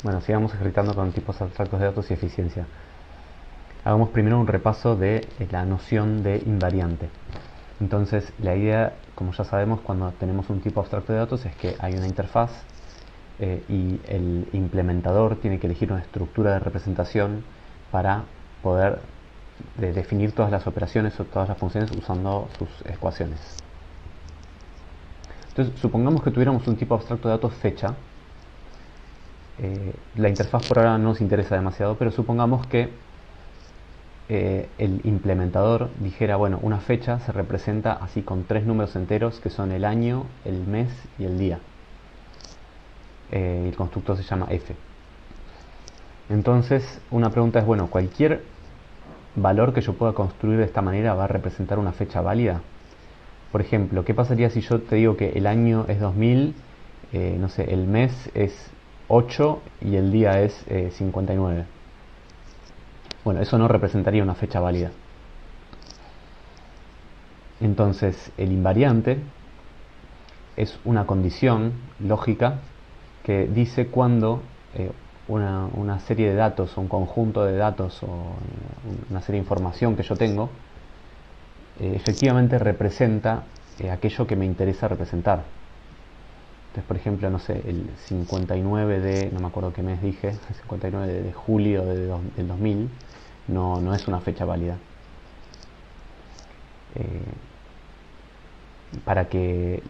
Bueno, sigamos ejercitando con tipos abstractos de datos y eficiencia. Hagamos primero un repaso de la noción de invariante. Entonces, la idea, como ya sabemos, cuando tenemos un tipo abstracto de datos es que hay una interfaz y el implementador tiene que elegir una estructura de representación para poder definir todas las operaciones o todas las funciones usando sus ecuaciones. Entonces, supongamos que tuviéramos un tipo abstracto de datos fecha. La interfaz por ahora no nos interesa demasiado, pero supongamos que el implementador dijera, bueno, una fecha se representa así con tres números enteros que son el año, el mes y el día. El constructor se llama f. Entonces, una pregunta es, bueno, ¿cualquier valor que yo pueda construir de esta manera va a representar una fecha válida? Por ejemplo, ¿qué pasaría si yo te digo que el año es 2000, no sé, el mes es 8 y el día es 59? Bueno, eso no representaría una fecha válida. Entonces, el invariante es una condición lógica que dice cuándo una serie de datos, un conjunto de datos o una serie de información que yo tengo, efectivamente representa aquello que me interesa representar. Entonces, por ejemplo, no sé, el 59 de, no me acuerdo qué mes dije, el 59 de julio del 2000, no es una fecha válida. Para que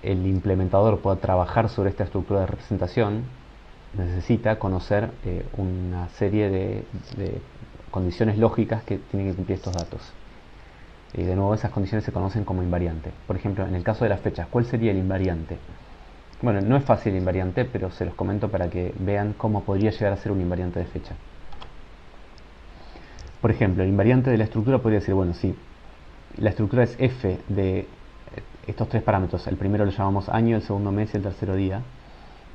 el implementador pueda trabajar sobre esta estructura de representación, necesita conocer una serie de condiciones lógicas que tienen que cumplir estos datos. Y de nuevo, esas condiciones se conocen como invariante. Por ejemplo, en el caso de las fechas, ¿cuál sería el invariante? Bueno, no es fácil el invariante, pero se los comento para que vean cómo podría llegar a ser un invariante de fecha. Por ejemplo, el invariante de la estructura podría decir, bueno, si la estructura es f de estos tres parámetros, el primero lo llamamos año, el segundo mes y el tercero día.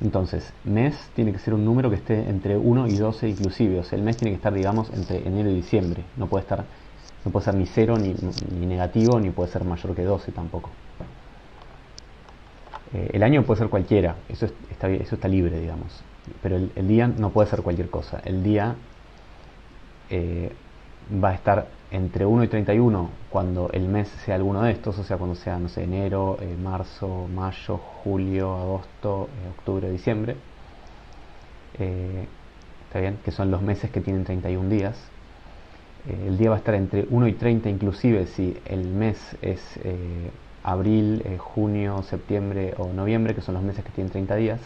Entonces, mes tiene que ser un número que esté entre 1 y 12 inclusive. O sea, el mes tiene que estar, digamos, entre enero y diciembre. No puede ser ni 0 ni negativo, ni puede ser mayor que 12 tampoco. El año puede ser cualquiera, eso está libre, digamos. Pero el día no puede ser cualquier cosa. El día va a estar entre 1 y 31 cuando el mes sea alguno de estos, o sea, cuando sea, no sé, enero, marzo, mayo, julio, agosto, octubre, diciembre. ¿Está bien? Que son los meses que tienen 31 días. El día va a estar entre 1 y 30 inclusive si el mes es abril, junio, septiembre o noviembre, que son los meses que tienen 30 días.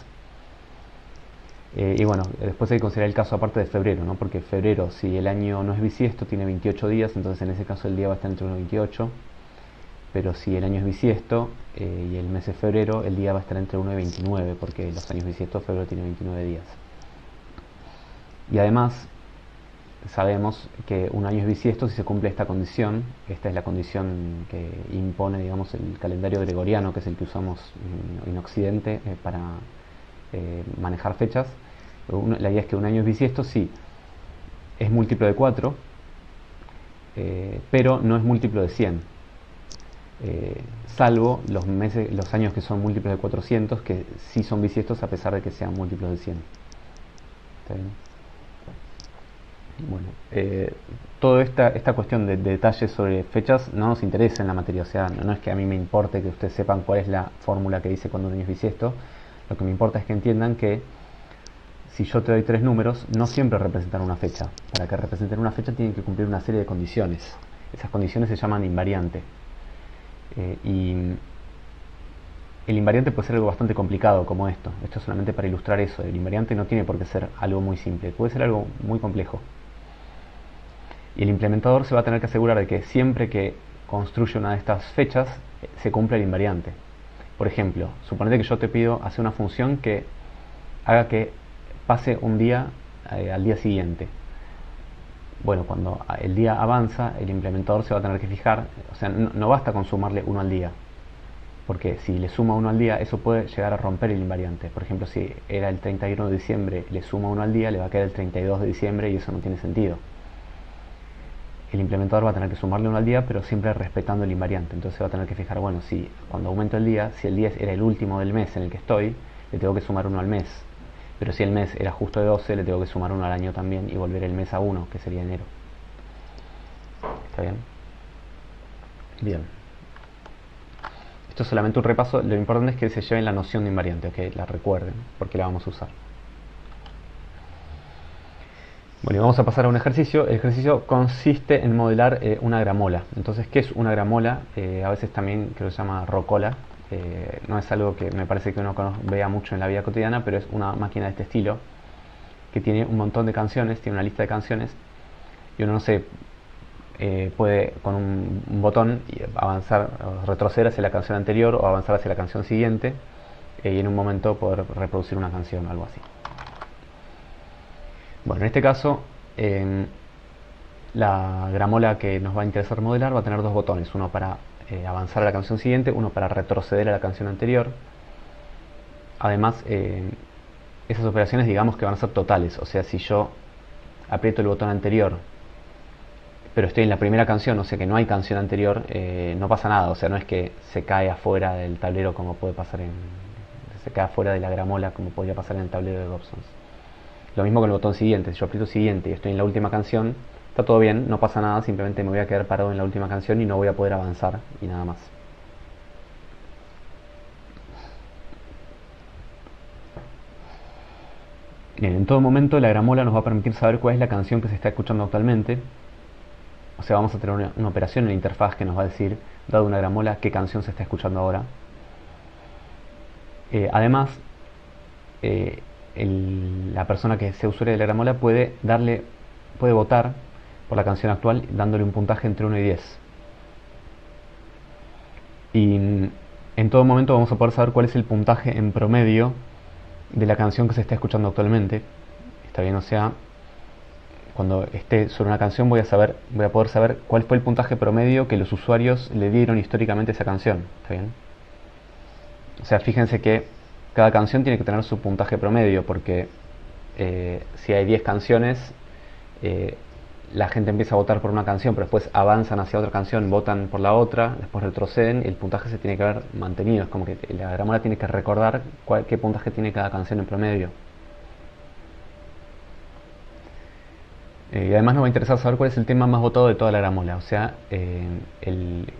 Y bueno, después hay que considerar el caso aparte de febrero, ¿no? Porque febrero, si el año no es bisiesto, tiene 28 días, entonces en ese caso el día va a estar entre 1 y 28. Pero si el año es bisiesto y el mes es febrero, el día va a estar entre 1 y 29, porque los años bisiestos, febrero tiene 29 días. Y además, sabemos que un año es bisiesto si se cumple esta condición. Esta es la condición que impone, digamos, el calendario gregoriano, que es el que usamos en Occidente para manejar fechas. La idea es que un año es bisiesto si es múltiplo de 4, pero no es múltiplo de 100. Salvo los años que son múltiplos de 400, que sí son bisiestos a pesar de que sean múltiplos de 100. ¿Está bien? Bueno, toda esta cuestión de detalles sobre fechas no nos interesa en la materia, o sea, no es que a mí me importe que ustedes sepan cuál es la fórmula que dice cuando un año es bisiesto. Lo que me importa es que entiendan que si yo te doy tres números, no siempre representan una fecha. Para que representen una fecha tienen que cumplir una serie de condiciones. Esas condiciones se llaman invariante. Y el invariante puede ser algo bastante complicado como esto. Esto es solamente para ilustrar eso. El invariante no tiene por qué ser algo muy simple, puede ser algo muy complejo. Y el implementador se va a tener que asegurar de que siempre que construye una de estas fechas se cumpla el invariante. Por ejemplo, suponete que yo te pido hacer una función que haga que pase un día al día siguiente. Bueno, cuando el día avanza, el implementador se va a tener que fijar, o sea, no basta con sumarle uno al día, porque si le suma uno al día, eso puede llegar a romper el invariante. Por ejemplo, si era el 31 de diciembre, le suma uno al día, le va a quedar el 32 de diciembre y eso no tiene sentido. El implementador va a tener que sumarle uno al día, pero siempre respetando el invariante. Entonces va a tener que fijar, bueno, si cuando aumento el día, si el día era el último del mes en el que estoy, le tengo que sumar uno al mes. Pero si el mes era justo de 12, le tengo que sumar 1 al año también y volver el mes a 1, que sería enero. ¿Está bien? Bien. Esto es solamente un repaso. Lo importante es que se lleven la noción de invariante, que la recuerden, porque la vamos a usar. Bueno, y vamos a pasar a un ejercicio. El ejercicio consiste en modelar una gramola. Entonces, ¿qué es una gramola? A veces también creo que se llama rocola. No es algo que me parece que uno vea mucho en la vida cotidiana, pero es una máquina de este estilo, que tiene un montón de canciones, tiene una lista de canciones, y uno no se puede con un botón avanzar, o retroceder hacia la canción anterior o avanzar hacia la canción siguiente, y en un momento poder reproducir una canción o algo así. Bueno, en este caso, la gramola que nos va a interesar modelar va a tener dos botones, uno para avanzar a la canción siguiente, uno para retroceder a la canción anterior. Además, esas operaciones digamos que van a ser totales, o sea, si yo aprieto el botón anterior pero estoy en la primera canción, o sea que no hay canción anterior, no pasa nada, o sea, no es que se cae afuera del tablero como puede pasar se cae afuera de la gramola como podría pasar en el tablero de Dobson. Lo mismo con el botón siguiente, si yo aprieto siguiente y estoy en la última canción, está todo bien, no pasa nada, simplemente me voy a quedar parado en la última canción y no voy a poder avanzar y nada más. Bien, en todo momento la gramola nos va a permitir saber cuál es la canción que se está escuchando actualmente. O sea, vamos a tener una operación en la interfaz que nos va a decir, dado una gramola, qué canción se está escuchando ahora. Además, la persona que sea usuaria de la gramola puede votar por la canción actual dándole un puntaje entre 1 y 10. Y en todo momento vamos a poder saber cuál es el puntaje en promedio de la canción que se está escuchando actualmente. Está bien, o sea, cuando esté sobre una canción voy a poder saber cuál fue el puntaje promedio que los usuarios le dieron históricamente a esa canción. ¿Está bien? O sea, fíjense que cada canción tiene que tener su puntaje promedio, porque si hay 10 canciones, la gente empieza a votar por una canción, pero después avanzan hacia otra canción, votan por la otra, después retroceden y el puntaje se tiene que haber mantenido. Es como que la gramola tiene que recordar qué puntaje tiene cada canción en promedio. Y además nos va a interesar saber cuál es el tema más votado de toda la gramola, o sea, el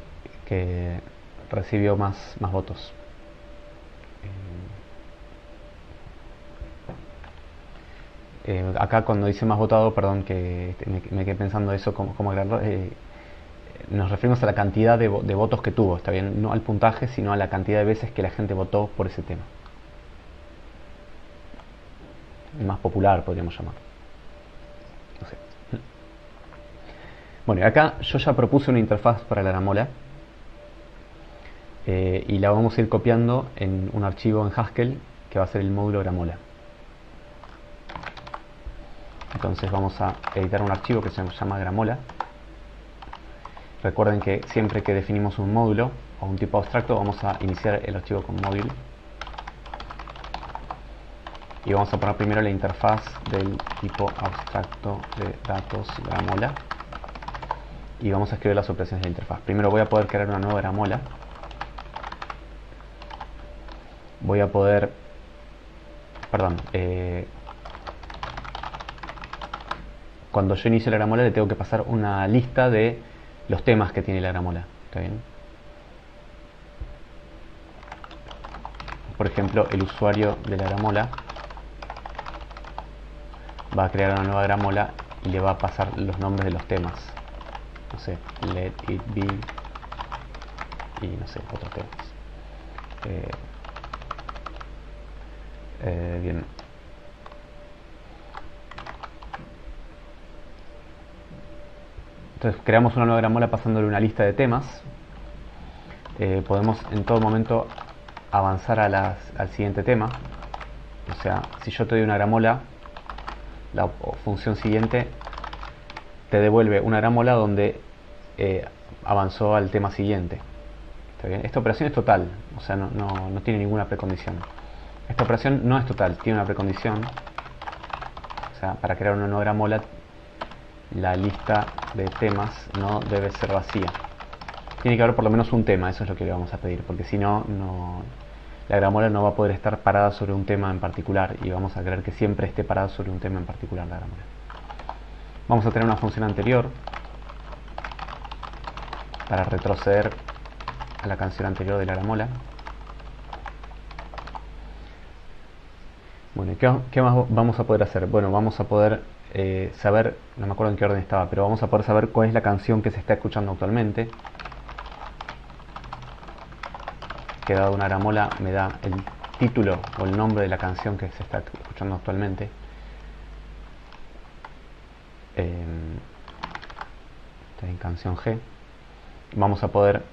que recibió más votos. Acá cuando dice más votado, perdón que me quedé pensando eso, cómo aclararlo, nos referimos a la cantidad de votos que tuvo, está bien, no al puntaje, sino a la cantidad de veces que la gente votó por ese tema. El más popular podríamos llamar. No sé. Bueno, y acá yo ya propuse una interfaz para la gramola y la vamos a ir copiando en un archivo en Haskell que va a ser el módulo gramola. Entonces vamos a editar un archivo que se llama gramola. Recuerden que siempre que definimos un módulo o un tipo abstracto vamos a iniciar el archivo con módulo y vamos a poner primero la interfaz del tipo abstracto de datos gramola y vamos a escribir las operaciones de la interfaz. Primero voy a poder crear una nueva gramola. Voy a poder, perdón, cuando yo inicio la gramola le tengo que pasar una lista de los temas que tiene la gramola. ¿Está bien? Por ejemplo, el usuario de la gramola va a crear una nueva gramola y le va a pasar los nombres de los temas. No sé, let it be y no sé, otros temas. Bien. Entonces creamos una nueva gramola pasándole una lista de temas. Podemos en todo momento avanzar al siguiente tema. O sea, si yo te doy una gramola, la función siguiente te devuelve una gramola donde avanzó al tema siguiente. ¿Está bien? Esta operación es total, o sea, no tiene ninguna precondición. Esta operación no es total, tiene una precondición. O sea, para crear una nueva gramola, la lista de temas no debe ser vacía. Tiene que haber por lo menos un tema, eso es lo que le vamos a pedir, porque si no, la gramola no va a poder estar parada sobre un tema en particular y vamos a querer que siempre esté parada sobre un tema en particular la gramola. Vamos a tener una función anterior para retroceder a la canción anterior de la gramola. Bueno, ¿qué más vamos a poder hacer? Bueno, vamos a poder saber, no me acuerdo en qué orden estaba, pero vamos a poder saber cuál es la canción que se está escuchando actualmente. Que dado una gramola me da el título o el nombre de la canción que se está escuchando actualmente. Está en canción G. Vamos a poder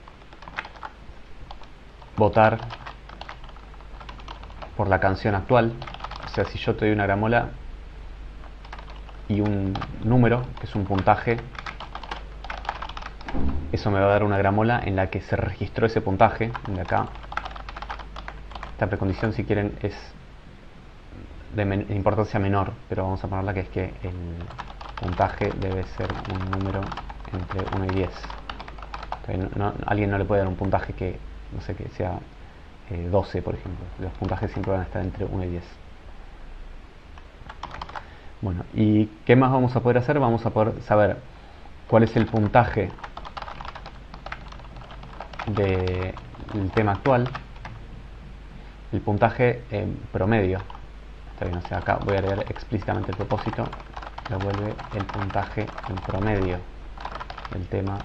votar por la canción actual. O sea, si yo te doy una gramola y un número, que es un puntaje, eso me va a dar una gramola en la que se registró ese puntaje, de acá. Esta precondición, si quieren, es de importancia menor, pero vamos a ponerla que es que el puntaje debe ser un número entre 1 y 10. Alguien no le puede dar un puntaje que, no sé, que sea 12, por ejemplo. Los puntajes siempre van a estar entre 1 y 10. Bueno, ¿y qué más vamos a poder hacer? Vamos a poder saber cuál es el puntaje del tema actual, el puntaje promedio. Está bien, o sea, acá voy a leer explícitamente el propósito, lo vuelve el puntaje en promedio del tema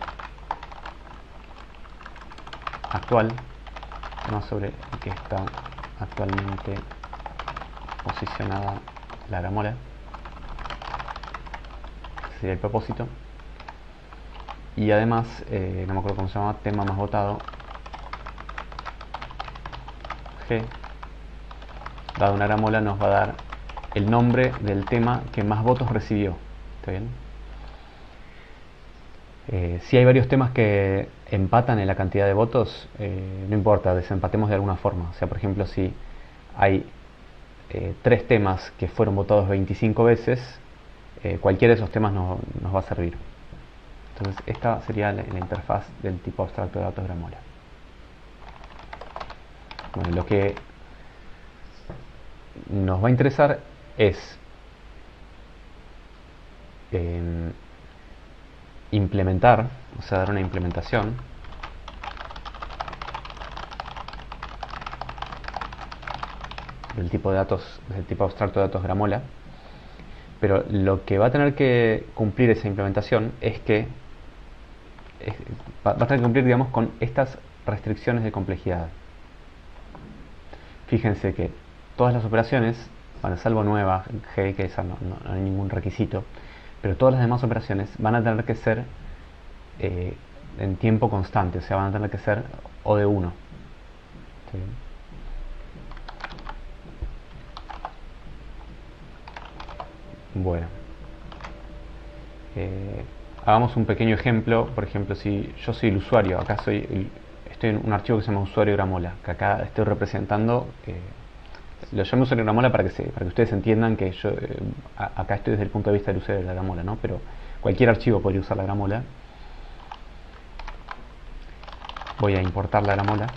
actual, no sobre el que está actualmente posicionada la gramola. Ese sería el propósito. Y además, no me acuerdo cómo se llama, tema más votado, G, dado una gramola nos va a dar el nombre del tema que más votos recibió. ¿Está bien? Si hay varios temas que empatan en la cantidad de votos, no importa, desempatemos de alguna forma. O sea, por ejemplo, si hay 3 temas que fueron votados 25 veces, cualquiera de esos temas nos va a servir. Entonces, esta sería la interfaz del tipo abstracto de datos gramola. Bueno, lo que nos va a interesar es implementar, o sea, dar una implementación del tipo de datos, del tipo abstracto de datos gramola. Pero lo que va a tener que cumplir esa implementación es que va a tener que cumplir, digamos, con estas restricciones de complejidad. Fíjense que todas las operaciones, bueno, salvo nueva G, que esa no hay ningún requisito, pero todas las demás operaciones van a tener que ser en tiempo constante, o sea, van a tener que ser O de 1. ¿Sí? Bueno, hagamos un pequeño ejemplo. Por ejemplo, si yo soy el usuario, acá estoy en un archivo que se llama usuario gramola, que acá estoy representando, lo llamo usuario gramola para que ustedes entiendan que yo acá estoy desde el punto de vista del usuario de la gramola, ¿no? Pero cualquier archivo podría usar la gramola. Voy a importar la gramola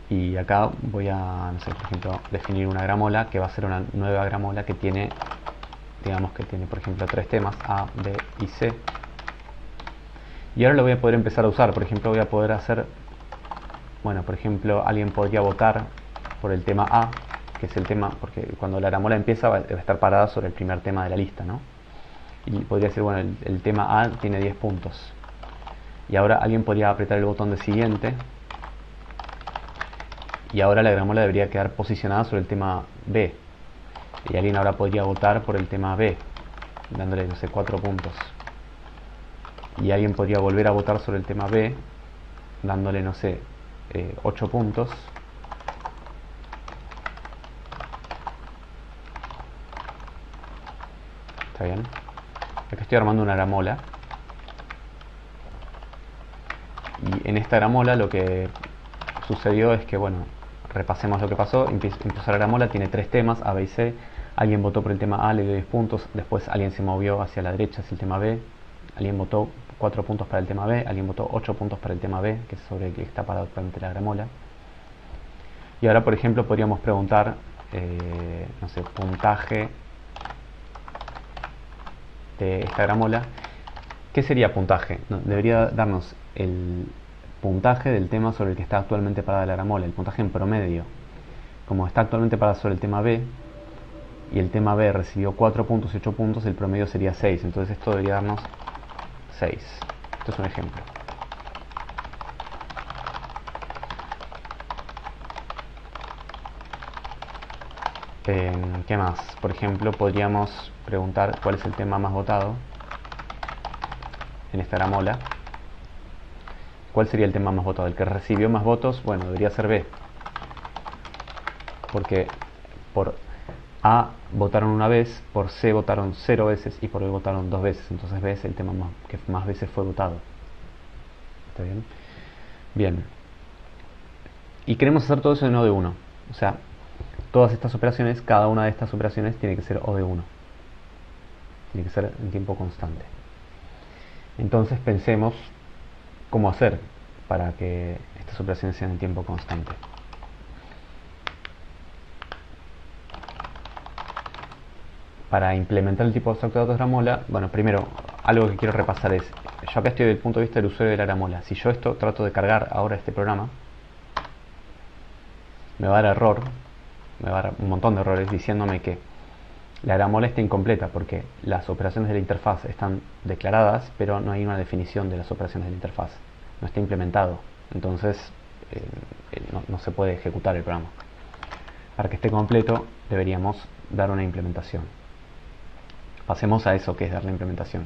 y acá voy a, no sé, por ejemplo, definir una gramola que va a ser una nueva gramola que tiene, digamos que tiene, por ejemplo, 3 temas, A, B y C. Y ahora lo voy a poder empezar a usar. Por ejemplo, voy a poder hacer, bueno, por ejemplo, alguien podría votar por el tema A, que es el tema, porque cuando la gramola empieza va a estar parada sobre el primer tema de la lista, ¿no? Y podría decir, bueno, el tema A tiene 10 puntos. Y ahora alguien podría apretar el botón de siguiente. Y ahora la gramola debería quedar posicionada sobre el tema B. Y alguien ahora podría votar por el tema B, dándole, no sé, 4 puntos. Y alguien podría volver a votar sobre el tema B, dándole, no sé, 8 puntos. ¿Está bien? Acá estoy armando una gramola. Y en esta gramola lo que sucedió es que, bueno, repasemos lo que pasó. Empezó la gramola, tiene 3 temas, A, B y C. Alguien votó por el tema A, le dio 10 puntos. Después alguien se movió hacia la derecha, hacia el tema B. Alguien votó 4 puntos para el tema B. Alguien votó 8 puntos para el tema B, que es sobre el que está parado actualmente la gramola. Y ahora, por ejemplo, podríamos preguntar, no sé, puntaje de esta gramola. ¿Qué sería puntaje? No, debería darnos el puntaje del tema sobre el que está actualmente parada la gramola, el puntaje en promedio. Como está actualmente parada sobre el tema B, y el tema B recibió 4 puntos y 8 puntos, el promedio sería 6. Entonces esto debería darnos 6. Esto es un ejemplo. ¿Qué más? Por ejemplo, podríamos preguntar cuál es el tema más votado en esta gramola. ¿Cuál sería el tema más votado? El que recibió más votos, bueno, debería ser B. Porque por A votaron una vez, por C votaron 0 veces y por B votaron 2 veces. Entonces B es el tema que más veces fue votado. ¿Está bien? Bien. Y queremos hacer todo eso en O de 1. O sea, todas estas operaciones, cada una de estas operaciones tiene que ser O de 1. Tiene que ser en tiempo constante. Entonces pensemos cómo hacer para que estas operaciones sean en tiempo constante. Para implementar el tipo abstracto de datos gramola, bueno, primero, algo que quiero repasar es, yo acá estoy desde el punto de vista del usuario de la gramola. Si yo esto trato de cargar ahora este programa, me va a dar error, me va a dar un montón de errores diciéndome que la gramola está incompleta porque las operaciones de la interfaz están declaradas, pero no hay una definición de las operaciones de la interfaz. No está implementado. Entonces, no se puede ejecutar el programa. Para que esté completo, deberíamos dar una implementación. Pasemos a eso que es dar la implementación.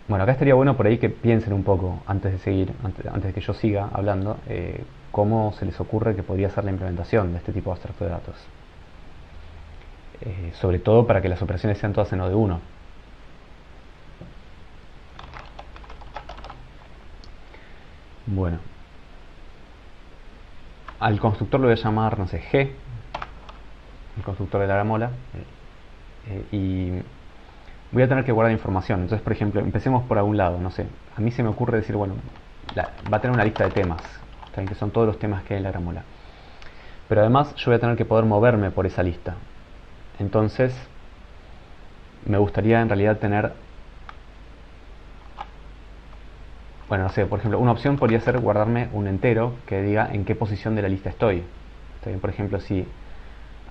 Bueno, acá estaría bueno por ahí que piensen un poco antes de seguir, antes de que yo siga hablando, cómo se les ocurre que podría ser la implementación de este tipo de abstracto de datos. Sobre todo para que las operaciones sean todas en O de 1. Bueno, al constructor lo voy a llamar, no sé, G, el constructor de la gramola, y voy a tener que guardar información. Entonces, por ejemplo, empecemos por algún lado, no sé, a mí se me ocurre decir, bueno, va a tener una lista de temas, ¿saben? Que son todos los temas que hay en la gramola. Pero además yo voy a tener que poder moverme por esa lista. Entonces, me gustaría en realidad tener, bueno, no sé, por ejemplo, una opción podría ser guardarme un entero que diga en qué posición de la lista estoy. ¿Está bien? Por ejemplo, si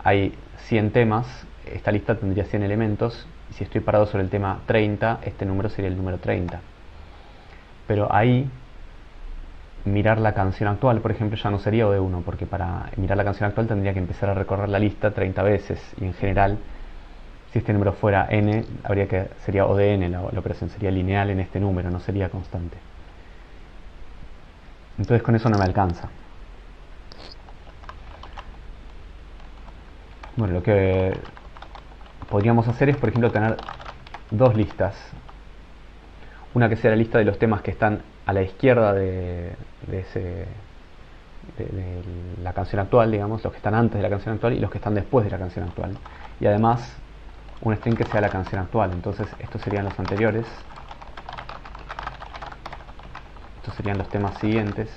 hay 100 temas, esta lista tendría 100 elementos, y si estoy parado sobre el tema 30, este número sería el número 30. Pero ahí, mirar la canción actual, por ejemplo, ya no sería O de 1, porque para mirar la canción actual tendría que empezar a recorrer la lista 30 veces, y en general, si este número fuera n, sería O de n, la operación sería lineal en este número, no sería constante. Entonces con eso no me alcanza. Bueno, lo que podríamos hacer es, por ejemplo, tener dos listas. Una que sea la lista de los temas que están a la izquierda de la canción actual, digamos, los que están antes de la canción actual y los que están después de la canción actual. Y además, un string que sea la canción actual. Entonces, estos serían los anteriores. Estos serían los temas siguientes.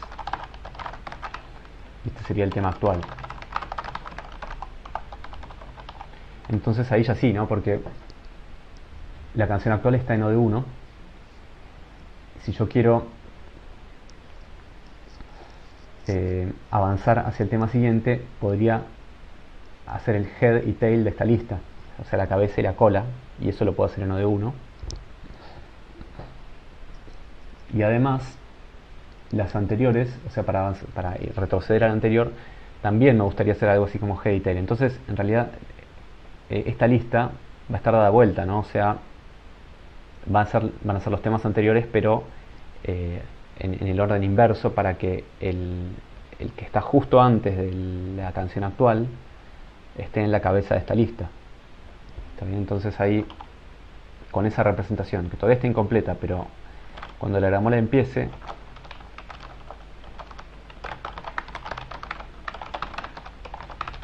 Y este sería el tema actual. Entonces ahí ya sí, ¿no? Porque la canción actual está en O de 1. Si yo quiero avanzar hacia el tema siguiente, podría hacer el head y tail de esta lista, o sea, la cabeza y la cola, y eso lo puedo hacer en O de 1. Y además, las anteriores, o sea, para retroceder al anterior, también me gustaría hacer algo así como head y tail. Entonces, en realidad, esta lista va a estar dada vuelta, ¿no? O sea, van a ser los temas anteriores, pero en el orden inverso, para que el que está justo antes de la canción actual esté en la cabeza de esta lista. ¿Está bien? Entonces ahí, con esa representación, que todavía está incompleta, pero cuando la gramola empiece,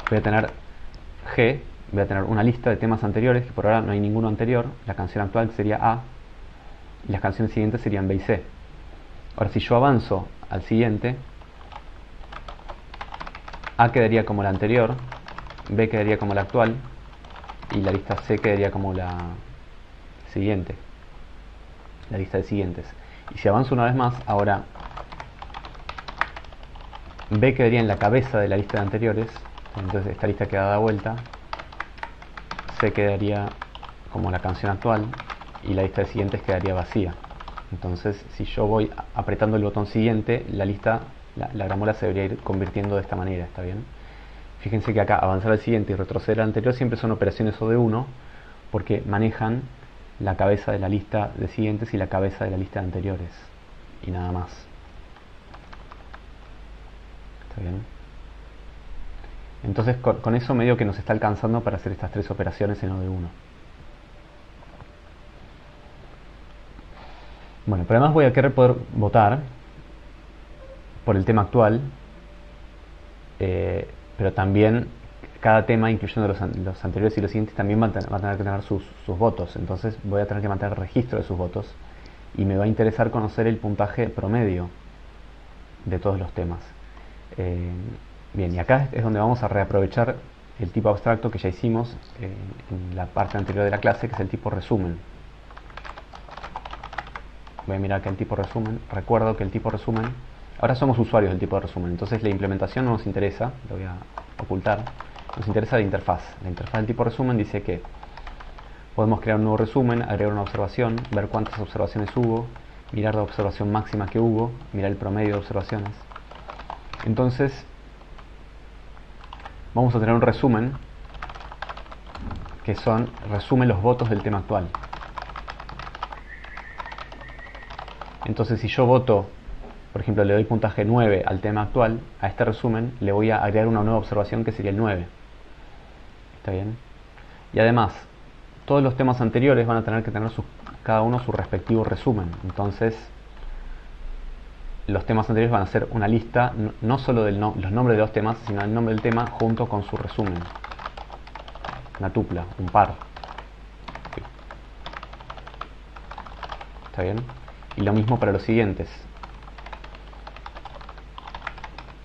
voy a tener G, voy a tener una lista de temas anteriores, que por ahora no hay ninguno anterior, la canción actual sería A, y las canciones siguientes serían B y C. Ahora, si yo avanzo al siguiente, A quedaría como la anterior, B quedaría como la actual y la lista C quedaría como la siguiente, la lista de siguientes. Y si avanzo una vez más, ahora B quedaría en la cabeza de la lista de anteriores, entonces esta lista queda dada vuelta, C quedaría como la canción actual y la lista de siguientes quedaría vacía. Entonces, si yo voy apretando el botón siguiente, la lista, la gramola se debería ir convirtiendo de esta manera, ¿está bien? Fíjense que acá avanzar al siguiente y retroceder al anterior siempre son operaciones O de 1 porque manejan la cabeza de la lista de siguientes y la cabeza de la lista de anteriores y nada más. ¿Está bien? Entonces con eso medio que nos está alcanzando para hacer estas tres operaciones en O de 1. Bueno, pero además voy a querer poder votar por el tema actual, pero también cada tema, incluyendo los anteriores y los siguientes, también va a tener que tener sus votos. Entonces voy a tener que mantener registro de sus votos y me va a interesar conocer el puntaje promedio de todos los temas. Bien, y acá es donde vamos a reaprovechar el tipo abstracto que ya hicimos en la parte anterior de la clase, que es el tipo resumen. Voy a mirar acá el tipo resumen. Recuerdo que el tipo resumen, ahora somos usuarios del tipo de resumen, entonces la implementación no nos interesa, lo voy a ocultar. Nos interesa la interfaz. La interfaz del tipo resumen dice que podemos crear un nuevo resumen, agregar una observación, ver cuántas observaciones hubo, mirar la observación máxima que hubo, mirar el promedio de observaciones. Entonces vamos a tener un resumen que resume los votos del tema actual. Entonces si yo voto, por ejemplo, le doy puntaje 9 al tema actual, a este resumen le voy a agregar una nueva observación que sería el 9. ¿Está bien? Y además, todos los temas anteriores van a tener que tener cada uno su respectivo resumen. Entonces, los temas anteriores van a ser una lista, no solo de los nombres de los temas, sino el nombre del tema junto con su resumen. Una tupla, un par. ¿Está bien? Y lo mismo para los siguientes.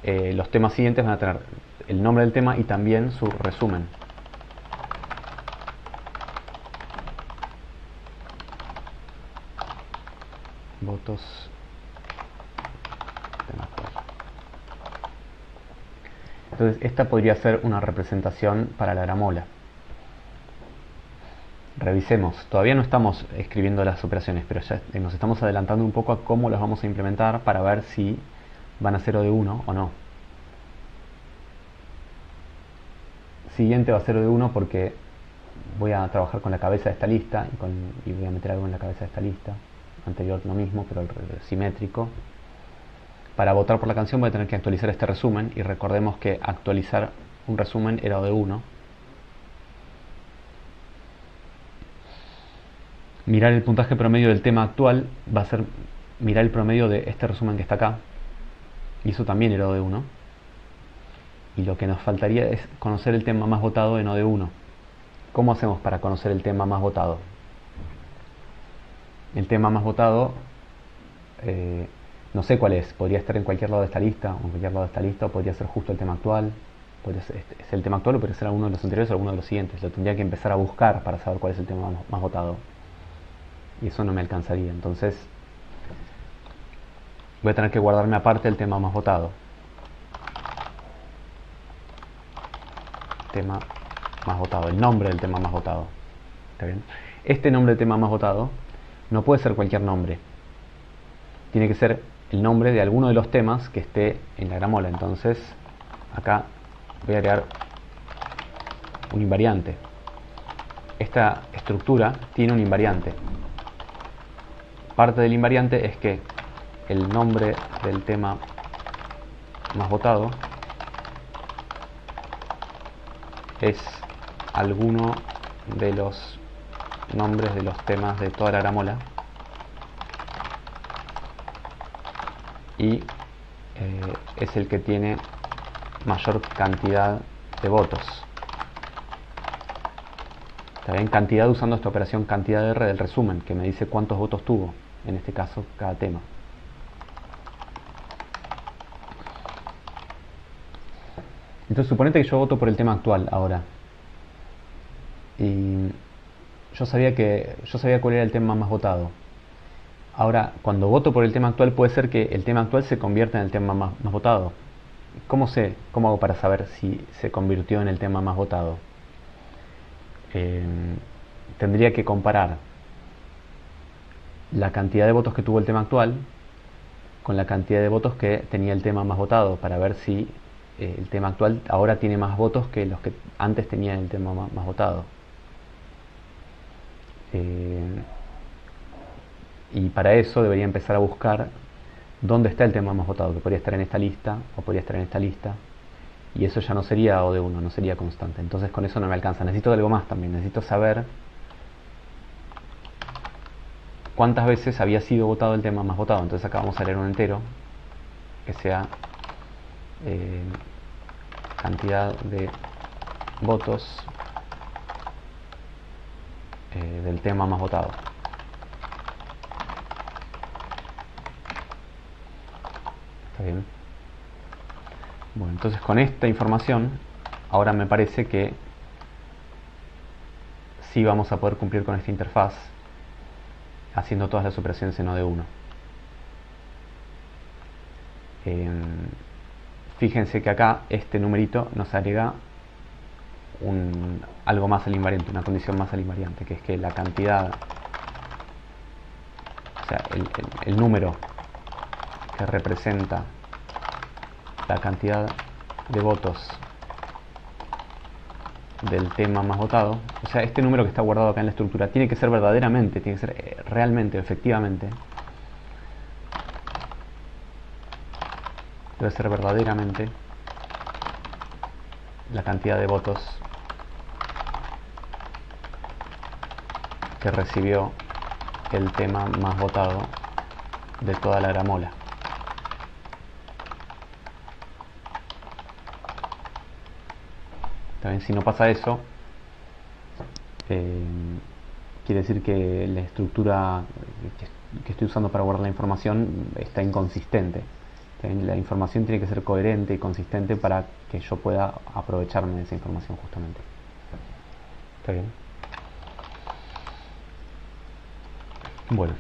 Los temas siguientes van a tener el nombre del tema y también su resumen. Votos. Entonces esta podría ser una representación para la gramola. Revisemos, todavía no estamos escribiendo las operaciones, pero ya nos estamos adelantando un poco a cómo las vamos a implementar para ver si van a ser O de 1 o no. Siguiente va a ser O de 1 porque voy a trabajar con la cabeza de esta lista y voy a meter algo en la cabeza de esta lista. Anterior lo mismo, pero simétrico. Para votar por la canción voy a tener que actualizar este resumen y recordemos que actualizar un resumen era O de 1. Mirar el puntaje promedio del tema actual va a ser mirar el promedio de este resumen que está acá, y eso también era O de 1. Y lo que nos faltaría es conocer el tema más votado en O de 1. ¿Cómo hacemos para conocer el tema más votado? El tema más votado, no sé cuál es, podría estar en cualquier lado de esta lista, o en cualquier lado de esta lista, o podría ser justo el tema actual. Podría ser, es el tema actual, o podría ser alguno de los anteriores o alguno de los siguientes. Lo tendría que empezar a buscar para saber cuál es el tema más votado. Y eso no me alcanzaría. Entonces voy a tener que guardarme aparte el tema más votado. Tema más votado, el nombre del tema más votado. ¿Está bien? Este nombre del tema más votado no puede ser cualquier nombre. Tiene que ser el nombre de alguno de los temas que esté en la gramola. Entonces acá voy a agregar un invariante. Esta estructura tiene un invariante. Parte del invariante es que el nombre del tema más votado es alguno de los nombres de los temas de toda la gramola y es el que tiene mayor cantidad de votos. Está bien, cantidad usando esta operación cantidad de R del resumen, que me dice cuántos votos tuvo, en este caso, cada tema. Entonces suponete que yo voto por el tema actual ahora. Y yo sabía cuál era el tema más votado. Ahora, cuando voto por el tema actual, puede ser que el tema actual se convierta en el tema más votado. ¿Cómo hago para saber si se convirtió en el tema más votado? Eh, Tendría que comparar la cantidad de votos que tuvo el tema actual con la cantidad de votos que tenía el tema más votado para ver si el tema actual ahora tiene más votos que los que antes tenía el tema más votado. Y para eso debería empezar a buscar dónde está el tema más votado, que podría estar en esta lista o podría estar en esta lista. Y eso ya no sería O de 1, no sería constante. Entonces con eso no me alcanza. Necesito algo más también. Necesito saber cuántas veces había sido votado el tema más votado. Entonces acá vamos a leer un entero que sea cantidad de votos del tema más votado. ¿Está bien? Bueno, entonces con esta información ahora me parece que sí vamos a poder cumplir con esta interfaz haciendo todas las operaciones en O de 1. Fíjense que acá este numerito nos agrega algo más al invariante, una condición más al invariante, que es que la cantidad, o sea, el número que representa la cantidad de votos del tema más votado, o sea, este número que está guardado acá en la estructura tiene que ser verdaderamente, tiene que ser realmente, efectivamente, debe ser verdaderamente la cantidad de votos que recibió el tema más votado de toda la gramola. También si no pasa eso, quiere decir que la estructura que estoy usando para guardar la información está inconsistente. La información tiene que ser coherente y consistente para que yo pueda aprovecharme de esa información justamente. ¿Está bien? Bueno,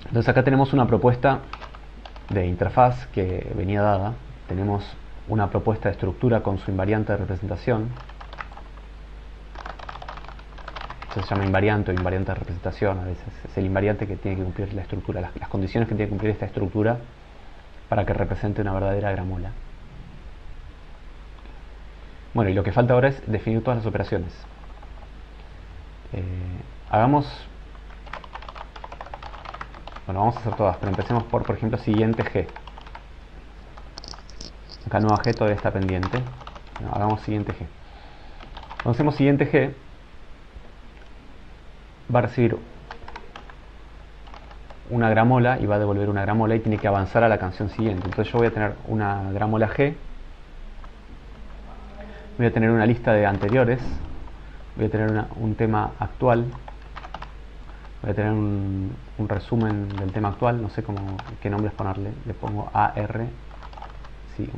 entonces acá tenemos una propuesta de interfaz que venía dada. Tenemos una propuesta de estructura con su invariante de representación. Esto se llama invariante o invariante de representación. A veces es el invariante que tiene que cumplir la estructura, las condiciones que tiene que cumplir esta estructura para que represente una verdadera gramola. Bueno, y lo que falta ahora es definir todas las operaciones. Vamos a hacer todas, pero empecemos por ejemplo, siguiente G. Acá nueva G todavía está pendiente. Bueno, hagamos siguiente G. Cuando hacemos siguiente G, va a recibir una gramola y va a devolver una gramola y tiene que avanzar a la canción siguiente. Entonces yo voy a tener una gramola G, voy a tener una lista de anteriores, voy a tener un tema actual, voy a tener un resumen del tema actual, no sé qué nombres ponerle, le pongo AR, sí,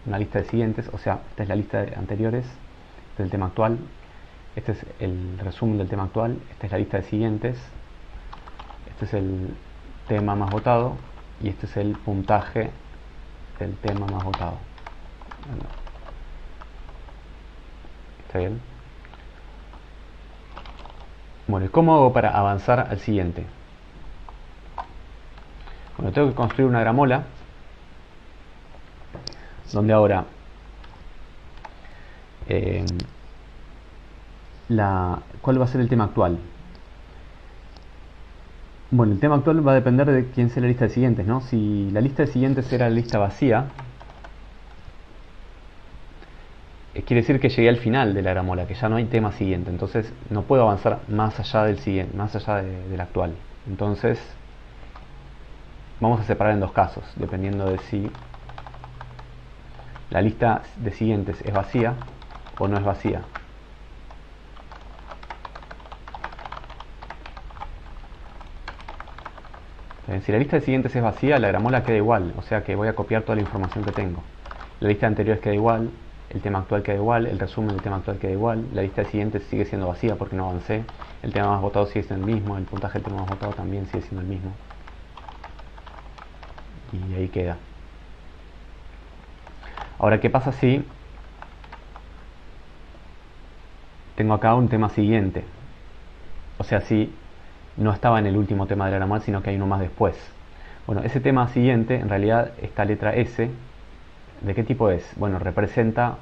una lista de siguientes, o sea, esta es la lista de anteriores del tema actual, este es el resumen del tema actual, esta es la lista de siguientes, este es el tema más votado y este es el puntaje del tema más votado. ¿Está bien? Bueno, ¿y cómo hago para avanzar al siguiente? Bueno, tengo que construir una gramola donde ahora ¿cuál va a ser el tema actual? Bueno, el tema actual va a depender de quién sea la lista de siguientes, ¿no? Si la lista de siguientes era la lista vacía, quiere decir que llegué al final de la gramola, que ya no hay tema siguiente, entonces no puedo avanzar más allá del siguiente, más allá del actual. Entonces vamos a separar en dos casos, dependiendo de si la lista de siguientes es vacía o no es vacía. Si la lista de siguientes es vacía, la gramola queda igual, o sea que voy a copiar toda la información que tengo. La lista de anteriores queda igual, el tema actual queda igual, el resumen del tema actual queda igual, la lista de siguientes sigue siendo vacía porque no avancé, el tema más votado sigue siendo el mismo, el puntaje del tema más votado también sigue siendo el mismo. Y ahí queda. Ahora, ¿qué pasa si tengo acá un tema siguiente? O sea, si no estaba en el último tema de la gramática, sino que hay uno más después. Bueno, ese tema siguiente, en realidad, esta letra S, ¿de qué tipo es? Bueno, representa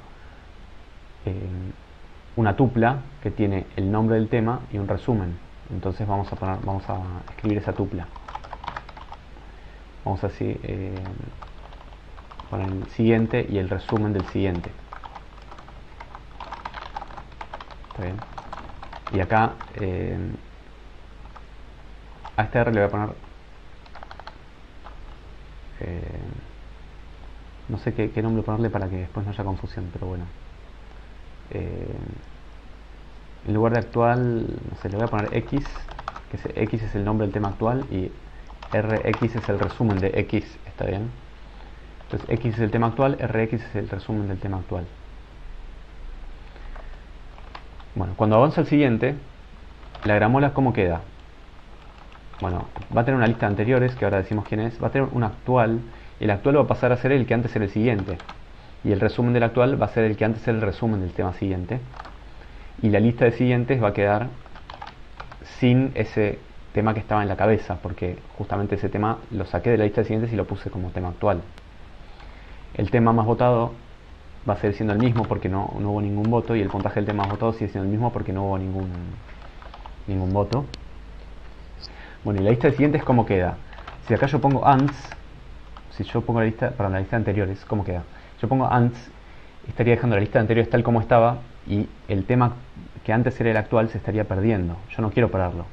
una tupla que tiene el nombre del tema y un resumen. Entonces vamos a escribir esa tupla. Vamos a así poner el siguiente y el resumen del siguiente. ¿Está bien? Y acá a este R le voy a poner no sé qué nombre ponerle para que después no haya confusión, pero bueno. En lugar de actual, no sé, le voy a poner X, que X es el nombre del tema actual y RX es el resumen de X, ¿está bien? Entonces X es el tema actual, RX es el resumen del tema actual. Bueno, cuando avanza el siguiente, la gramola ¿cómo queda? Bueno, va a tener una lista de anteriores, que ahora decimos quién es, va a tener un actual, y el actual va a pasar a ser el que antes era el siguiente, y el resumen del actual va a ser el que antes era el resumen del tema siguiente, y la lista de siguientes va a quedar sin ese tema que estaba en la cabeza, porque justamente ese tema lo saqué de la lista de siguientes y lo puse como tema actual. El tema más votado va a seguir siendo el mismo porque no hubo ningún voto, y el puntaje del tema más votado sigue siendo el mismo porque no hubo ningún voto. Bueno, y la lista de siguientes, ¿cómo queda? Si acá yo pongo ANS, si yo pongo la lista de anteriores, ¿cómo queda? Yo pongo ANS, estaría dejando la lista de anteriores tal como estaba, y el tema que antes era el actual se estaría perdiendo. Yo no quiero pararlo.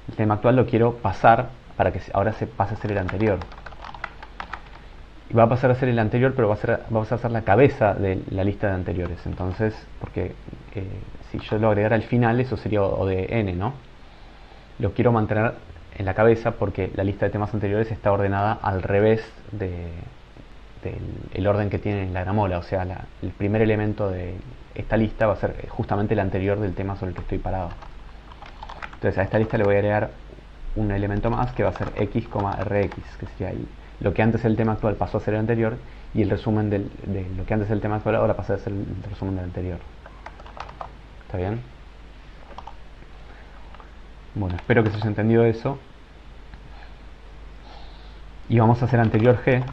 El tema actual lo quiero pasar para que ahora se pase a ser el anterior. Y va a pasar a ser el anterior, pero va a ser la cabeza de la lista de anteriores. Entonces, porque si yo lo agregara al final, eso sería O de N, ¿no? Lo quiero mantener en la cabeza porque la lista de temas anteriores está ordenada al revés del orden que tiene la gramola. O sea, el primer elemento de esta lista va a ser justamente el anterior del tema sobre el que estoy parado. Entonces a esta lista le voy a agregar un elemento más que va a ser x, rx, que sería lo que antes el tema actual pasó a ser el anterior, y el resumen de lo que antes el tema actual ahora pasa a ser el resumen del anterior. ¿Está bien? Bueno, espero que se haya entendido eso. Y vamos a hacer anterior G.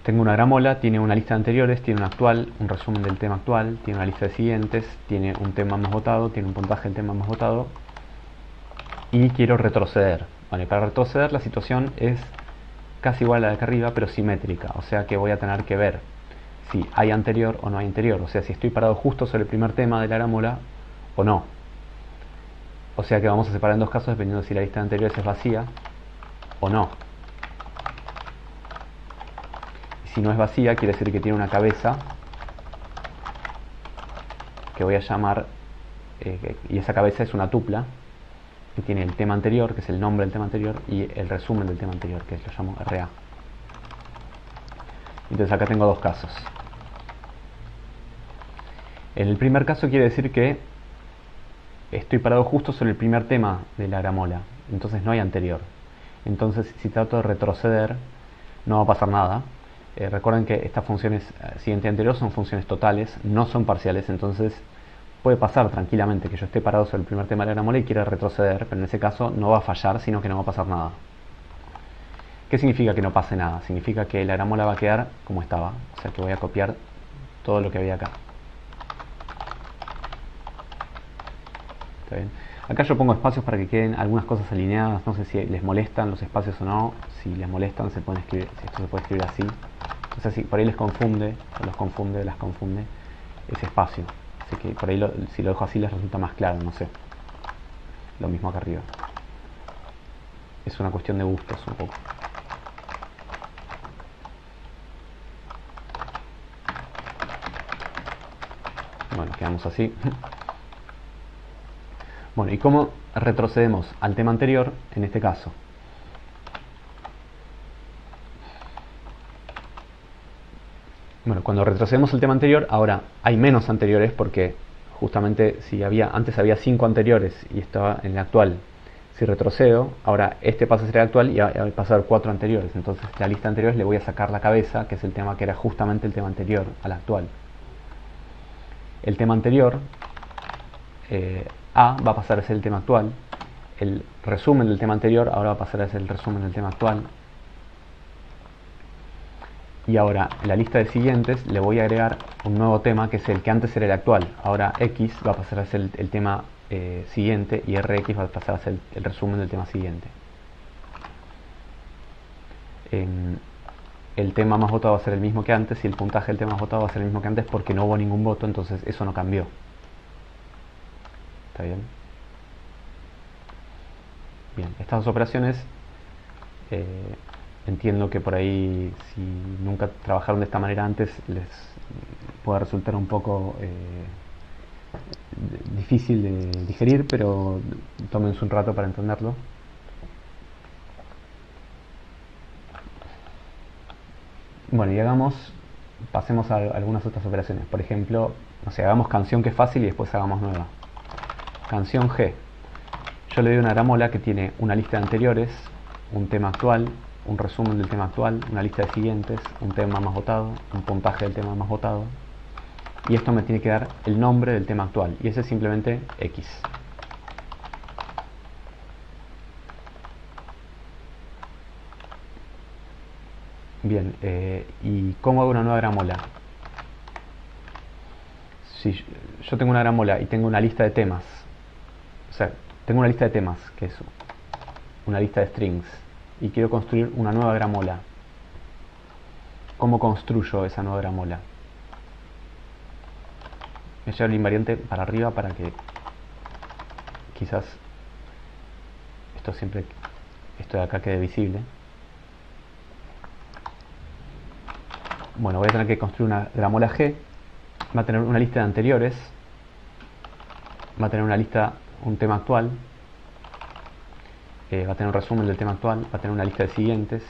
Tengo una gramola, tiene una lista de anteriores, tiene un actual, un resumen del tema actual, tiene una lista de siguientes, tiene un tema más votado, tiene un puntaje del tema más votado, y quiero retroceder. Bueno, y para retroceder la situación es casi igual a la de acá arriba, pero simétrica, o sea que voy a tener que ver si hay anterior o no hay anterior, o sea si estoy parado justo sobre el primer tema de la gramola o no. O sea que vamos a separar en dos casos dependiendo de si la lista de anteriores es vacía o no. Y si no es vacía, quiere decir que tiene una cabeza que voy a llamar, y esa cabeza es una tupla que tiene el tema anterior, que es el nombre del tema anterior, y el resumen del tema anterior, que lo llamo RA. Entonces acá tengo dos casos. En el primer caso quiere decir que estoy parado justo sobre el primer tema de la gramola, entonces no hay anterior. Entonces si trato de retroceder no va a pasar nada. Recuerden que estas funciones siguiente y anterior son funciones totales, no son parciales, entonces puede pasar tranquilamente que yo esté parado sobre el primer tema de la gramola y quiera retroceder, pero en ese caso no va a fallar, sino que no va a pasar nada. ¿Qué significa que no pase nada? Significa que la gramola va a quedar como estaba, o sea que voy a copiar todo lo que había acá. ¿Está bien? Acá yo pongo espacios para que queden algunas cosas alineadas, no sé si les molestan los espacios o no. Si les molestan se pueden escribir, si esto se puede escribir así. Entonces si por ahí les confunde, o las confunde ese espacio. Así que por ahí si lo dejo así les resulta más claro, no sé. Lo mismo acá arriba. Es una cuestión de gustos un poco. Bueno, quedamos así. Bueno, ¿y cómo retrocedemos al tema anterior en este caso? Bueno, cuando retrocedemos el tema anterior, ahora hay menos anteriores porque justamente si antes había 5 anteriores y estaba en el actual. Si retrocedo, ahora este pasa a ser el actual y va a pasar 4 anteriores. Entonces la lista anterior le voy a sacar la cabeza, que es el tema que era justamente el tema anterior al actual. El tema anterior, A, va a pasar a ser el tema actual. El resumen del tema anterior ahora va a pasar a ser el resumen del tema actual. Y ahora en la lista de siguientes le voy a agregar un nuevo tema que es el que antes era el actual. Ahora X va a pasar a ser el tema siguiente y RX va a pasar a ser el resumen del tema siguiente. El tema más votado va a ser el mismo que antes y el puntaje del tema más votado va a ser el mismo que antes porque no hubo ningún voto, entonces eso no cambió. ¿Está bien? Bien, estas dos operaciones entiendo que por ahí si nunca trabajaron de esta manera antes les puede resultar un poco difícil de digerir, pero tómense un rato para entenderlo. Bueno, y pasemos a algunas otras operaciones. Por ejemplo, no sé, hagamos canción, que es fácil, y después hagamos nueva. Canción G. Yo le doy una gramola que tiene una lista de anteriores, un tema actual, un resumen del tema actual, una lista de siguientes, un tema más votado, un puntaje del tema más votado. Y esto me tiene que dar el nombre del tema actual. Y ese es simplemente X. Bien, ¿y cómo hago una nueva gramola? Si yo tengo una gramola y tengo una lista de temas, o sea, tengo una lista de temas, que es una lista de strings, y quiero construir una nueva gramola. ¿Cómo construyo esa nueva gramola? Voy a llevar el invariante para arriba para que quizás esto de acá quede visible. Bueno, voy a tener que construir una gramola G. Va a tener una lista de anteriores, va a tener una lista, un tema actual, va a tener un resumen del tema actual, va a tener una lista de siguientes,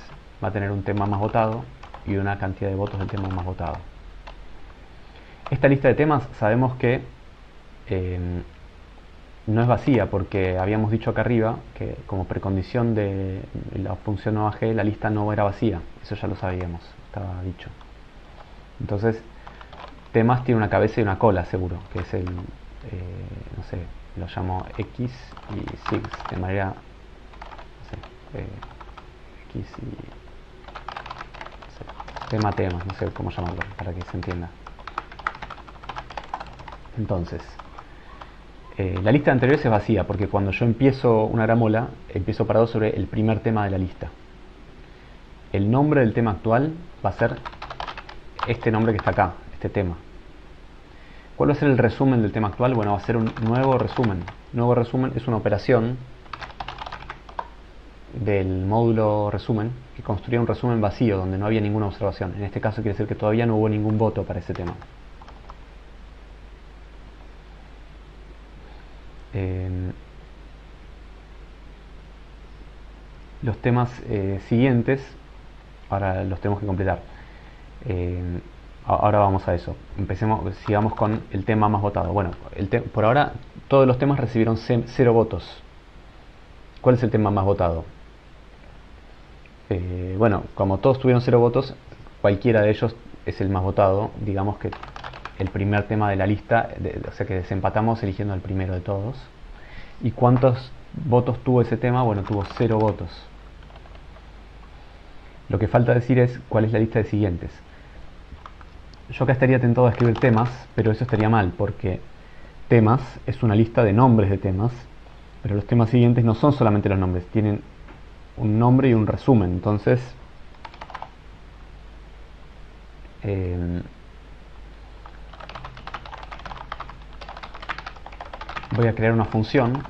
va a tener un tema más votado y una cantidad de votos del tema más votado. Esta lista de temas sabemos que no es vacía porque habíamos dicho acá arriba que como precondición de la función nueva G la lista no era vacía. Eso ya lo sabíamos, estaba dicho. Entonces temas tiene una cabeza y una cola seguro, que es no sé, lo llamo X y SIGS, de manera, no sé, X y, no sé, temas, no sé cómo llamarlo, para que se entienda. Entonces, la lista de anteriores es vacía, porque cuando yo empiezo una gramola, empiezo parado sobre el primer tema de la lista. El nombre del tema actual va a ser este nombre que está acá, este tema. ¿Cuál va a ser el resumen del tema actual? Bueno, va a ser un nuevo resumen. Nuevo resumen es una operación del módulo resumen que construía un resumen vacío donde no había ninguna observación. En este caso quiere decir que todavía no hubo ningún voto para ese tema. Los temas siguientes, ahora los tenemos que completar. Ahora vamos a eso. Sigamos con el tema más votado. Bueno, por ahora todos los temas recibieron 0 votos. ¿Cuál es el tema más votado? Bueno, como todos tuvieron 0 votos, cualquiera de ellos es el más votado. Digamos que el primer tema de la lista, o sea que desempatamos eligiendo el primero de todos. ¿Y cuántos votos tuvo ese tema? Bueno, tuvo 0 votos. Lo que falta decir es cuál es la lista de siguientes. Yo acá estaría tentado a escribir temas, pero eso estaría mal, porque temas es una lista de nombres de temas, pero los temas siguientes no son solamente los nombres, tienen un nombre y un resumen. Entonces, voy a crear una función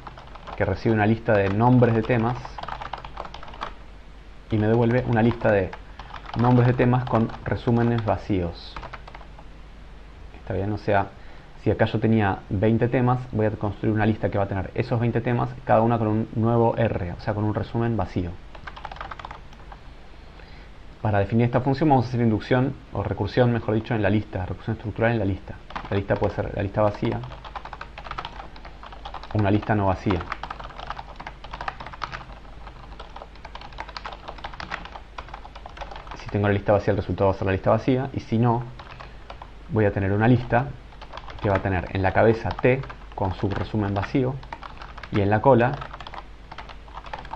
que recibe una lista de nombres de temas y me devuelve una lista de nombres de temas con resúmenes vacíos. Está bien, o sea, si acá yo tenía 20 temas, voy a construir una lista que va a tener esos 20 temas, cada una con un nuevo R, o sea, con un resumen vacío. Para definir esta función vamos a hacer inducción, o recursión, mejor dicho, en la lista, recursión estructural en la lista. La lista puede ser la lista vacía o una lista no vacía. Si tengo la lista vacía, el resultado va a ser la lista vacía, y si no, voy a tener una lista que va a tener en la cabeza t con su resumen vacío, y en la cola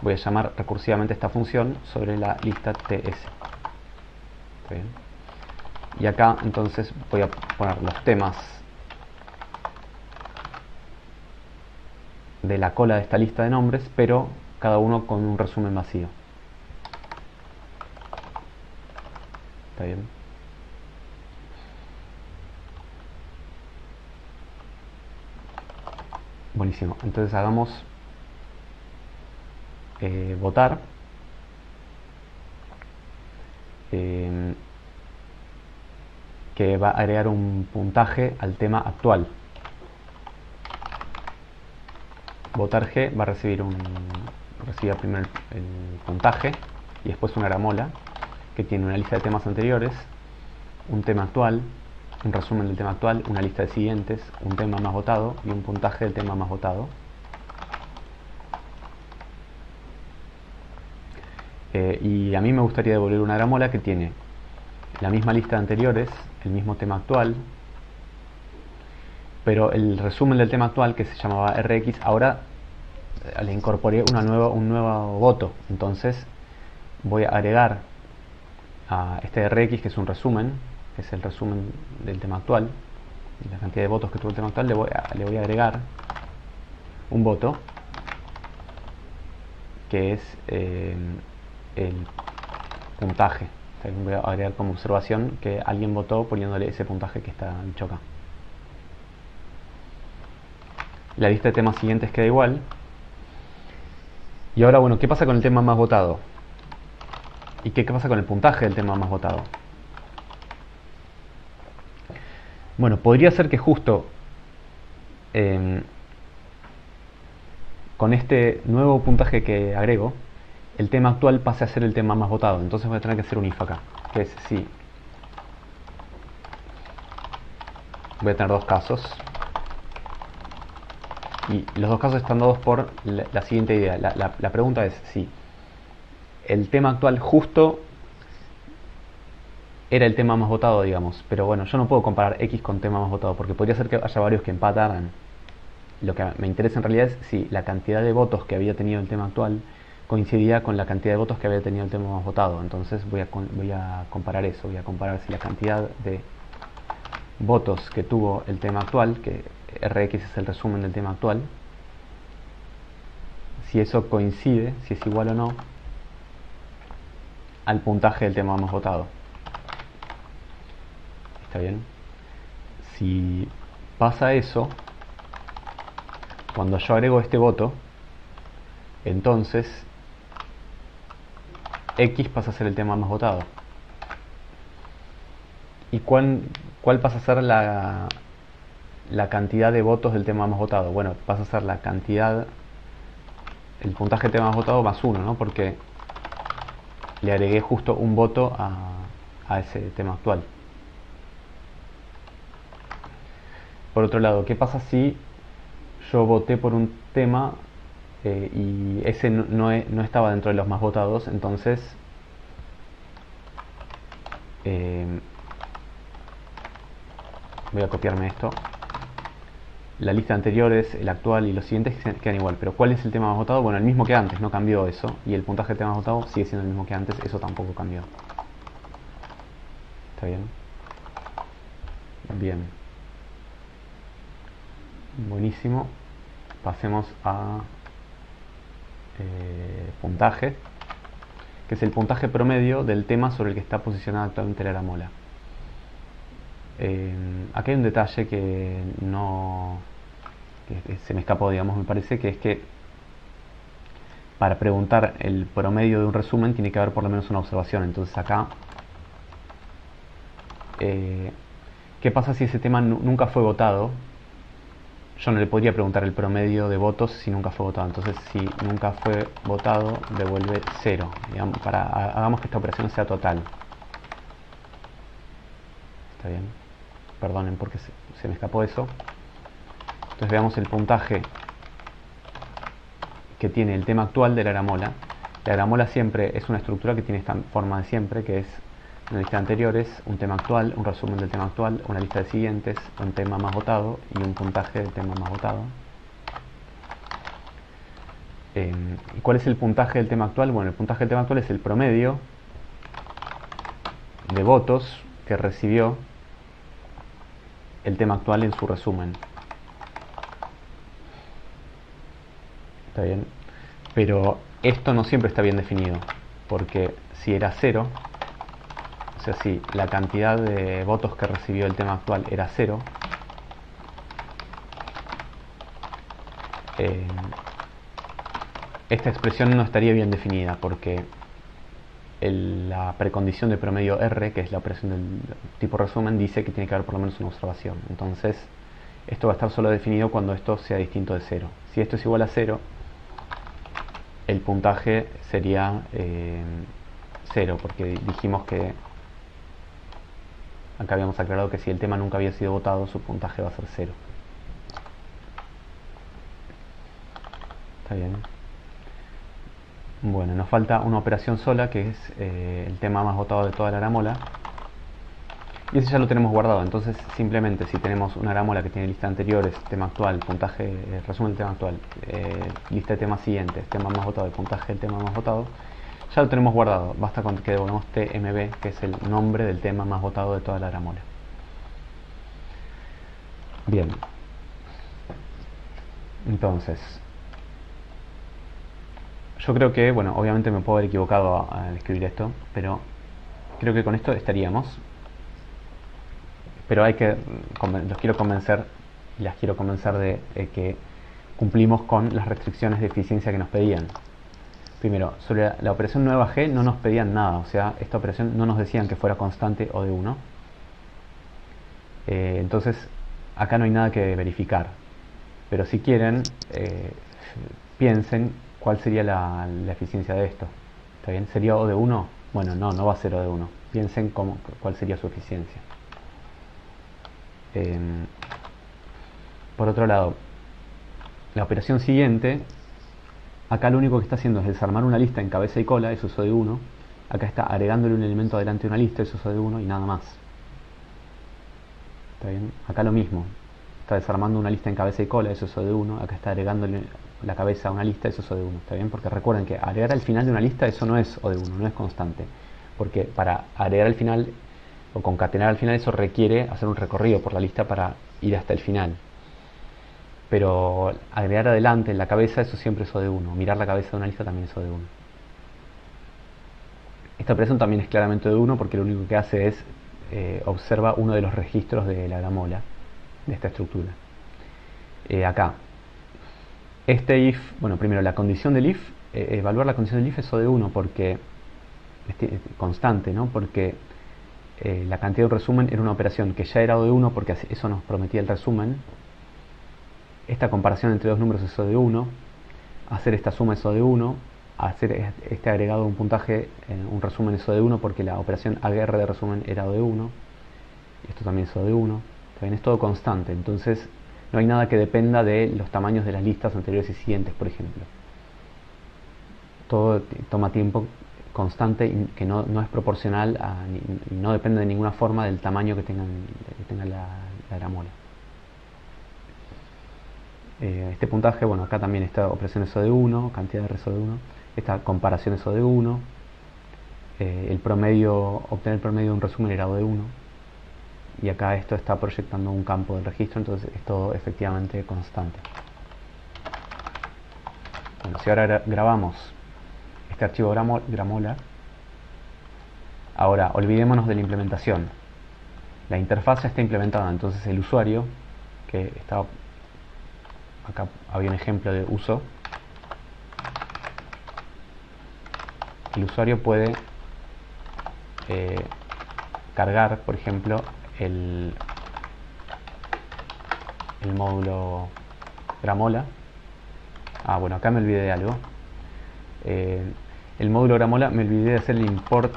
voy a llamar recursivamente esta función sobre la lista ts. ¿Está bien? Y acá entonces voy a poner los temas de la cola de esta lista de nombres, pero cada uno con un resumen vacío. ¿Está bien? Buenísimo. Entonces hagamos votar. Que va a agregar un puntaje al tema actual. Votar G va a recibir primero el puntaje y después una gramola que tiene una lista de temas anteriores, un tema actual, un resumen del tema actual, una lista de siguientes, un tema más votado y un puntaje del tema más votado. Y a mí me gustaría devolver una gramola que tiene la misma lista de anteriores, el mismo tema actual, pero el resumen del tema actual, que se llamaba RX, ahora le incorporé un nuevo voto. Entonces voy a agregar a este RX, que es un resumen, que es el resumen del tema actual, la cantidad de votos que tuvo el tema actual, le voy a agregar un voto que es el puntaje. Voy a agregar como observación que alguien votó poniéndole ese puntaje que está dicho acá. La lista de temas siguientes queda igual. Y ahora, bueno, ¿qué pasa con el tema más votado? ¿Y qué pasa con el puntaje del tema más votado? Bueno, podría ser que justo con este nuevo puntaje que agrego, el tema actual pase a ser el tema más votado. Entonces voy a tener que hacer un if acá, que es si voy a tener dos casos, y los dos casos están dados por la siguiente idea. La pregunta es si el tema actual justo era el tema más votado, digamos, pero bueno, yo no puedo comparar X con tema más votado porque podría ser que haya varios que empataran. Lo que me interesa en realidad es si la cantidad de votos que había tenido el tema actual coincidía con la cantidad de votos que había tenido el tema más votado. Entonces voy a comparar eso, voy a comparar si la cantidad de votos que tuvo el tema actual, que RX es el resumen del tema actual, si eso coincide, si es igual o no al puntaje del tema más votado. ¿Está bien? Si pasa eso, cuando yo agrego este voto, entonces X pasa a ser el tema más votado. ¿Y cuál pasa a ser la cantidad de votos del tema más votado? Bueno, pasa a ser la cantidad, el puntaje del tema más votado más 1, ¿no? Porque le agregué justo un voto a ese tema actual. Por otro lado, ¿qué pasa si yo voté por un tema y ese no estaba dentro de los más votados? Entonces voy a copiarme esto. La lista anterior es el actual y los siguientes quedan igual. Pero ¿cuál es el tema más votado? Bueno, el mismo que antes, no cambió eso. Y el puntaje del tema más votado sigue siendo el mismo que antes, eso tampoco cambió. ¿Está bien? Bien. Buenísimo. Pasemos a puntaje, que es el puntaje promedio del tema sobre el que está posicionada actualmente la gramola. Aquí hay un detalle que se me escapó, digamos, me parece, que es que para preguntar el promedio de un resumen tiene que haber por lo menos una observación. Entonces acá, ¿qué pasa si ese tema nunca fue votado? Yo no le podría preguntar el promedio de votos si nunca fue votado. Entonces, si nunca fue votado, devuelve 0. Digamos, hagamos que esta operación sea total. ¿Está bien? Perdonen porque se me escapó eso. Entonces veamos el puntaje que tiene el tema actual de la gramola. La gramola siempre es una estructura que tiene esta forma de siempre, que es una lista de anteriores, un tema actual, un resumen del tema actual, una lista de siguientes, un tema más votado y un puntaje del tema más votado. ¿Y cuál es el puntaje del tema actual? Bueno, el puntaje del tema actual es el promedio de votos que recibió el tema actual en su resumen. ¿Está bien? Pero esto no siempre está bien definido, porque si era 0, o sea, si la cantidad de votos que recibió el tema actual era 0, esta expresión no estaría bien definida, porque la precondición de promedio R, que es la operación del tipo resumen, dice que tiene que haber por lo menos una observación. Entonces, esto va a estar solo definido cuando esto sea distinto de 0. Si esto es igual a 0, el puntaje sería 0, porque dijimos que acá habíamos aclarado que si el tema nunca había sido votado, su puntaje va a ser 0. ¿Está bien? Bueno, nos falta una operación sola, que es el tema más votado de toda la gramola. Y ese ya lo tenemos guardado. Entonces, simplemente si tenemos una gramola que tiene lista de anteriores, tema actual, puntaje, resumen del tema actual, lista de temas siguientes, tema más votado y puntaje del tema más votado, ya lo tenemos guardado. Basta con que devolvamos tmb, que es el nombre del tema más votado de toda la gramola. Bien. Entonces, yo creo que, bueno, obviamente me puedo haber equivocado al escribir esto, pero creo que con esto estaríamos. Pero los quiero convencer, y las quiero convencer de que cumplimos con las restricciones de eficiencia que nos pedían. Primero, sobre la operación nueva G no nos pedían nada, o sea, esta operación no nos decían que fuera constante o de 1. Entonces, acá no hay nada que verificar. Pero si quieren, piensen cuál sería la eficiencia de esto. ¿Está bien? ¿Sería O de 1? Bueno, no va a ser O de 1. Piensen cuál sería su eficiencia. Por otro lado, la operación siguiente, acá lo único que está haciendo es desarmar una lista en cabeza y cola, eso es O de 1. Acá está agregándole un elemento adelante de una lista, eso es O de 1 y nada más. ¿Está bien? Acá lo mismo. Está desarmando una lista en cabeza y cola, eso es O de 1. Acá está agregándole la cabeza a una lista, eso es O de 1. ¿Está bien? Porque recuerden que agregar al final de una lista, eso no es O de 1, no es constante. Porque para agregar al final o concatenar al final, eso requiere hacer un recorrido por la lista para ir hasta el final. Pero agregar adelante en la cabeza, eso siempre es O de 1. Mirar la cabeza de una lista también es O de 1. Esta operación también es claramente O de 1 porque lo único que hace es observa uno de los registros de la gramola de esta estructura. Acá, este if, bueno, primero la condición del if, evaluar la condición del if es O de 1 porque constante, ¿no? Porque la cantidad de un resumen era una operación que ya era O de 1 porque eso nos prometía el resumen. Esta comparación entre dos números es O de 1. Hacer esta suma es O de 1. Hacer este agregado de un puntaje en un resumen es O de 1 porque la operación agr de resumen era O de 1. Y esto también es O de 1. También es todo constante. Entonces no hay nada que dependa de los tamaños de las listas anteriores y siguientes, por ejemplo. Todo toma tiempo constante y que no es proporcional y no depende de ninguna forma del tamaño que tenga la gramola. Este puntaje, bueno, acá también esta operación es O de 1, cantidad de R es O de 1, esta comparación es O de 1, obtener el promedio de un resumen era O de 1, y acá esto está proyectando un campo del registro, entonces es todo efectivamente constante. Bueno, si ahora grabamos este archivo gramola, ahora olvidémonos de la implementación. La interfaz ya está implementada, entonces el usuario, que está acá había un ejemplo de uso, el usuario puede cargar, por ejemplo, el módulo gramola. Bueno, acá me olvidé de algo. El módulo gramola me olvidé de hacer el import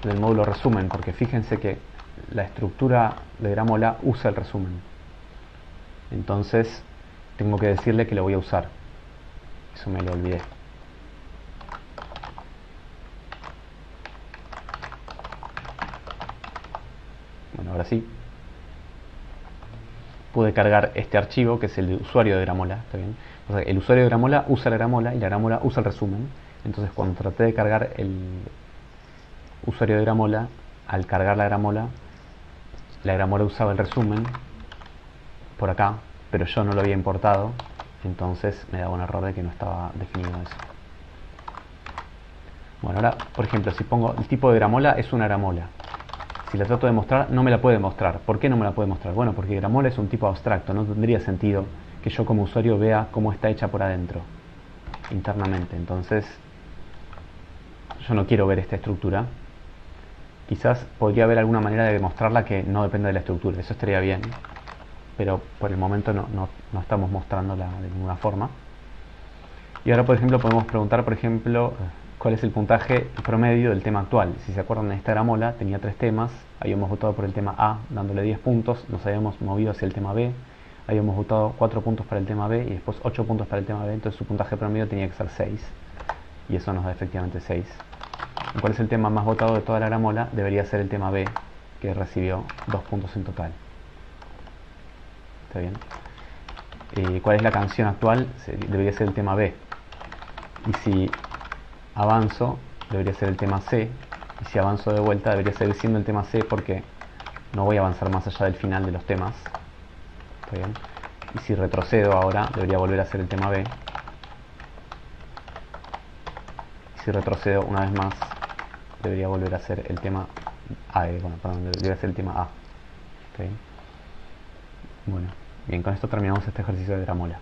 del módulo resumen, porque fíjense que la estructura de Gramola usa el resumen. Entonces tengo que decirle que lo voy a usar. Eso me lo olvidé. Bueno, ahora sí. Pude cargar este archivo que es el de usuario de Gramola. ¿Está bien? O sea, el usuario de Gramola usa la Gramola y la Gramola usa el resumen. Entonces cuando traté de cargar el usuario de Gramola, al cargar la Gramola usaba el resumen por acá, pero yo no lo había importado, entonces me daba un error de que no estaba definido eso. Bueno, ahora, por ejemplo, si pongo el tipo de Gramola es una Gramola. Si la trato de mostrar, no me la puede mostrar. ¿Por qué no me la puede mostrar? Bueno, porque Gramola es un tipo abstracto, no tendría sentido que yo como usuario vea cómo está hecha por adentro, internamente. Entonces, yo no quiero ver esta estructura. Quizás podría haber alguna manera de demostrarla que no depende de la estructura, eso estaría bien, pero por el momento no estamos mostrándola de ninguna forma. Y ahora, por ejemplo, podemos preguntar, por ejemplo, cuál es el puntaje promedio del tema actual. Si se acuerdan, esta Gramola tenía 3 temas, habíamos votado por el tema A dándole 10 puntos, nos habíamos movido hacia el tema B, habíamos votado 4 puntos para el tema B y después 8 puntos para el tema B, entonces su puntaje promedio tenía que ser 6, y eso nos da efectivamente 6. ¿Cuál es el tema más votado de toda la Gramola? Debería ser el tema B, que recibió 2 puntos en total. ¿Está bien? ¿Cuál es la canción actual? Debería ser el tema B. Y si avanzo, debería ser el tema C. Y si avanzo de vuelta, debería seguir siendo el tema C porque no voy a avanzar más allá del final de los temas. ¿Está bien? Y si retrocedo ahora, debería volver a ser el tema B. Y si retrocedo una vez más, debería volver a ser el tema A. Debería ser el tema A. ¿Okay? Bueno, bien, con esto terminamos este ejercicio de Gramola.